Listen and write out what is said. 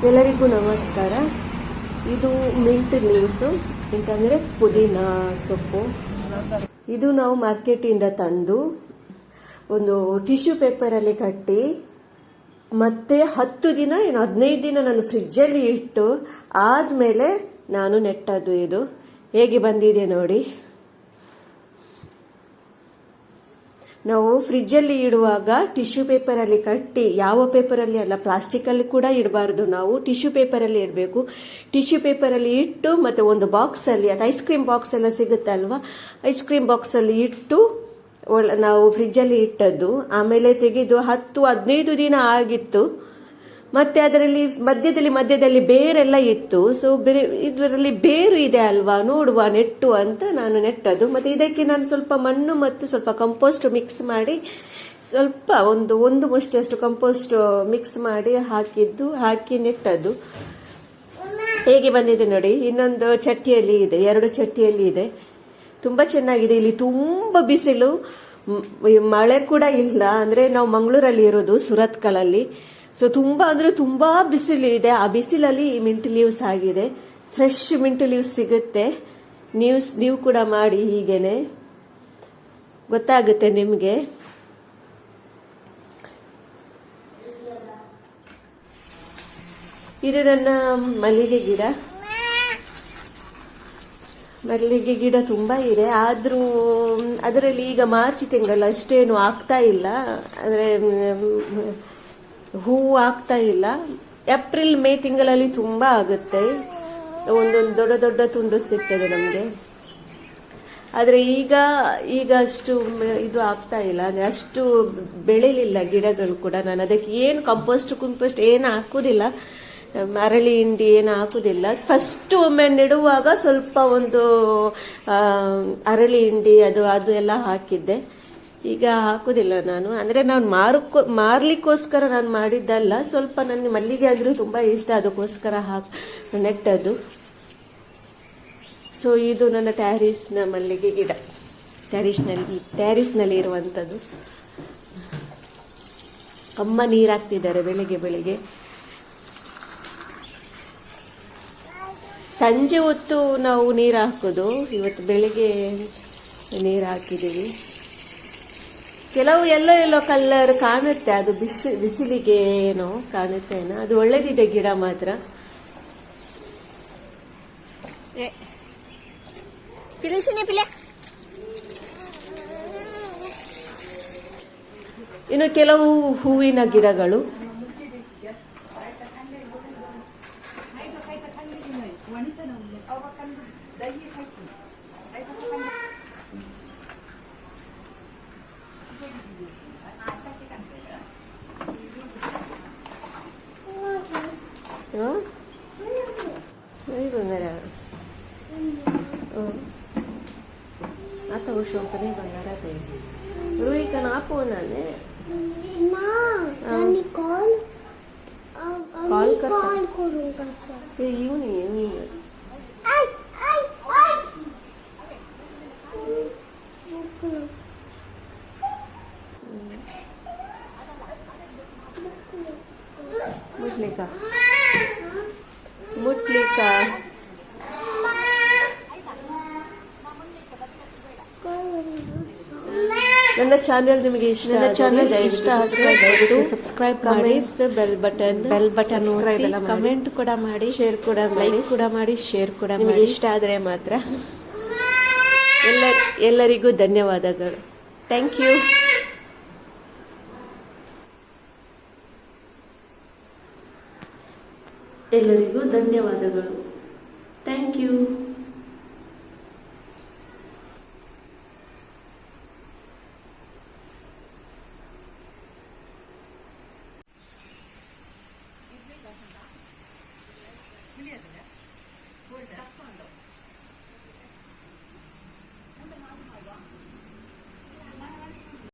ಎಲ್ಲರಿಗೂ ನಮಸ್ಕಾರ. ಇದು ಮಿಂಟ್ ಲೀವ್ಸು ಅಂತಂದರೆ ಪುದೀನ ಸೊಪ್ಪು. ಇದು ನಾವು ಮಾರ್ಕೆಟಿಂದ ತಂದು ಒಂದು ಟಿಶ್ಯೂ ಪೇಪರಲ್ಲಿ ಕಟ್ಟಿ ಮತ್ತೆ 10 ದಿನ 15 ದಿನ ನಾನು ಫ್ರಿಜ್ಜಲ್ಲಿ ಇಟ್ಟು ಆದಮೇಲೆ ನಾನು ನೆಟ್ಟದ್ದು. ಇದು ಹೇಗೆ ಬಂದಿದೆ ನೋಡಿ. ನಾವು ಫ್ರಿಜ್ಜಲ್ಲಿ ಇಡುವಾಗ ಟಿಶ್ಯೂ ಪೇಪರಲ್ಲಿ ಕಟ್ಟಿ, ಯಾವ ಪೇಪರಲ್ಲಿ ಅಲ್ಲ, ಪ್ಲಾಸ್ಟಿಕಲ್ಲಿ ಕೂಡ ಇಡಬಾರ್ದು, ನಾವು ಟಿಶ್ಯೂ ಪೇಪರಲ್ಲಿ ಇಡಬೇಕು. ಟಿಶ್ಯೂ ಪೇಪರಲ್ಲಿ ಇಟ್ಟು ಮತ್ತೆ ಒಂದು ಬಾಕ್ಸಲ್ಲಿ, ಅದು ಐಸ್ ಕ್ರೀಮ್ ಬಾಕ್ಸ್ ಎಲ್ಲ ಸಿಗುತ್ತಲ್ವಾ, ಐಸ್ ಕ್ರೀಮ್ ಬಾಕ್ಸಲ್ಲಿ ಇಟ್ಟು ನಾವು ಫ್ರಿಜ್ಜಲ್ಲಿ ಇಟ್ಟದ್ದು. ಆಮೇಲೆ ತೆಗೆದು 10-15 ದಿನ ಆಗಿತ್ತು. ಮತ್ತೆ ಅದರಲ್ಲಿ ಮಧ್ಯದಲ್ಲಿ ಬೇರೆಲ್ಲ ಇತ್ತು. ಸೊ ಇದರಲ್ಲಿ ಬೇರು ಇದೆ ಅಲ್ವಾ, ನೋಡುವ ನೆಟ್ಟು ಅಂತ ನಾನು ನೆಟ್ಟದ್ದು. ಮತ್ತೆ ಇದಕ್ಕೆ ನಾನು ಸ್ವಲ್ಪ ಮಣ್ಣು ಮತ್ತು ಸ್ವಲ್ಪ ಕಂಪೋಸ್ಟ್ ಮಿಕ್ಸ್ ಮಾಡಿ, ಸ್ವಲ್ಪ ಒಂದು ಮುಷ್ಟಿಯಷ್ಟು ಕಂಪೋಸ್ಟ್ ಮಿಕ್ಸ್ ಮಾಡಿ ಹಾಕಿ ನೆಟ್ಟದ್ದು. ಹೇಗೆ ಬಂದಿದೆ ನೋಡಿ. ಇನ್ನೊಂದು ಚಟ್ಟಿಯಲ್ಲಿ ಇದೆ, 2 ಚಟ್ಟಿಯಲ್ಲಿ ಇದೆ. ತುಂಬಾ ಚೆನ್ನಾಗಿದೆ. ಇಲ್ಲಿ ತುಂಬಾ ಬಿಸಿಲು, ಮಳೆ ಕೂಡ ಇಲ್ಲ. ಅಂದ್ರೆ ನಾವು ಮಂಗಳೂರಲ್ಲಿ ಇರೋದು, ಸುರತ್ಕಲಲ್ಲಿ. ಸೊ ತುಂಬಾ ಬಿಸಿಲು ಇದೆ. ಆ ಬಿಸಿಲಲ್ಲಿ ಮಿಂಟ್ ಲೀವ್ಸ್ ಆಗಿದೆ. ಫ್ರೆಶ್ ಮಿಂಟ್ ಲೀವ್ಸ್ ಸಿಗುತ್ತೆ. ನೀವು ಕೂಡ ಮಾಡಿ, ಹೀಗೇನೆ ಗೊತ್ತಾಗುತ್ತೆ ನಿಮಗೆ. ಇದು ನನ್ನ ಮಲ್ಲಿಗೆ ಗಿಡ ತುಂಬಾ ಇದೆ. ಆದ್ರೂ ಅದರಲ್ಲಿ ಈಗ ಮಾರ್ಚ್ ತಿಂಗಳು ಅಷ್ಟೇನು ಆಗ್ತಾ ಇಲ್ಲ, ಅಂದ್ರೆ ಹೂವು ಆಗ್ತಾ ಇಲ್ಲ. ಏಪ್ರಿಲ್ ಮೇ ತಿಂಗಳಲ್ಲಿ ತುಂಬಾ ಆಗುತ್ತೆ, ಒಂದೊಂದು ದೊಡ್ಡ ತುಂಡು ಸಿಗ್ತದೆ ನಮಗೆ. ಆದರೆ ಈಗ ಅಷ್ಟು ಇದು ಆಗ್ತಾ ಇಲ್ಲ, ಅಂದರೆ ಅಷ್ಟು ಬೆಳೆಯಲಿಲ್ಲ ಗಿಡಗಳು ಕೂಡ. ನಾನು ಅದಕ್ಕೆ ಏನು ಕಂಪೋಸ್ಟ್ ಏನು ಹಾಕುದಿಲ್ಲ, ಅರಳಿ ಹಿಂಡಿ ಏನು ಹಾಕುದಿಲ್ಲ. ಫಸ್ಟ್ ಒಮ್ಮೆ ನೆಡುವಾಗ ಸ್ವಲ್ಪ ಒಂದು ಅರಳಿ ಹಿಂಡಿ ಅದು ಎಲ್ಲ ಹಾಕಿದ್ದೆ. ಈಗ ಹಾಕುದಿಲ್ಲ ನಾನು. ಅಂದ್ರೆ ನಾನು ಮಾರ್ಲಿಕ್ಕೋಸ್ಕರ ನಾನು ಮಾಡಿದ್ದಲ್ಲ, ಸ್ವಲ್ಪ ನನಗೆ ಮಲ್ಲಿಗೆ ಅಂದ್ರೆ ತುಂಬಾ ಇಷ್ಟ, ಅದಕ್ಕೋಸ್ಕರ ನೆಟ್ಟದ್ದು. ಸೊ ಇದು ನನ್ನ ಟ್ಯಾರಿಸ್ನ ಮಲ್ಲಿಗೆ ಗಿಡ, ಟ್ಯಾರಿಸ್ನಲ್ಲಿ ಇರುವಂಥದ್ದು. ಅಮ್ಮ ನೀರು ಹಾಕ್ತಿದ್ದಾರೆ ಬೆಳಿಗ್ಗೆ. ಸಂಜೆ ಹೊತ್ತು ನಾವು ನೀರು ಹಾಕೋದು, ಇವತ್ತು ಬೆಳಿಗ್ಗೆ ನೀರು ಹಾಕಿದ್ದೀವಿ. ಕೆಲವು ಎಲ್ಲೋ ಕಲರ್ ಕಾಣುತ್ತೆ, ಅದು ಬಿಸಿಲಿಗೆ ಏನೋ ಕಾಣುತ್ತೇನೋ. ಅದು ಒಳ್ಳೆದಿದೆ ಗಿಡ ಮಾತ್ರ. ಇನ್ನು ಕೆಲವು ಹೂವಿನ ಗಿಡಗಳು. Atau usung kene bangara teh. Rui kenapa nane? Nani call करूँगा सर. ये यूं नहीं. आई. ಮುಟ್ಲಿಕ. ನನ್ನ ಚಾನೆಲ್ ನಿಮಗೆ ಇಷ್ಟ ಆದರೆ ದಯವಿಟ್ಟು ಸಬ್ಸ್ಕ್ರೈಬ್ ಮಾಡಿ, ಬೆಲ್ ಬಟನ್ ಕಮೆಂಟ್ ಕೂಡ ಮಾಡಿ, ಶೇರ್ ಕೂಡ ಮಾಡಿ, ಲೈಕ್ ಕೂಡ ಮಾಡಿ, ಶೇರ್ ಕೂಡ ಮಾಡಿ. ಇಷ್ಟ ಆದರೆ ಮಾತ್ರ. ಎಲ್ಲರಿಗೂ ಧನ್ಯವಾದಗಳು. Thank you. ಎಲ್ಲರಿಗೂ ಧನ್ಯವಾದಗಳು. Thank you. Biliyorsun ya. Burada.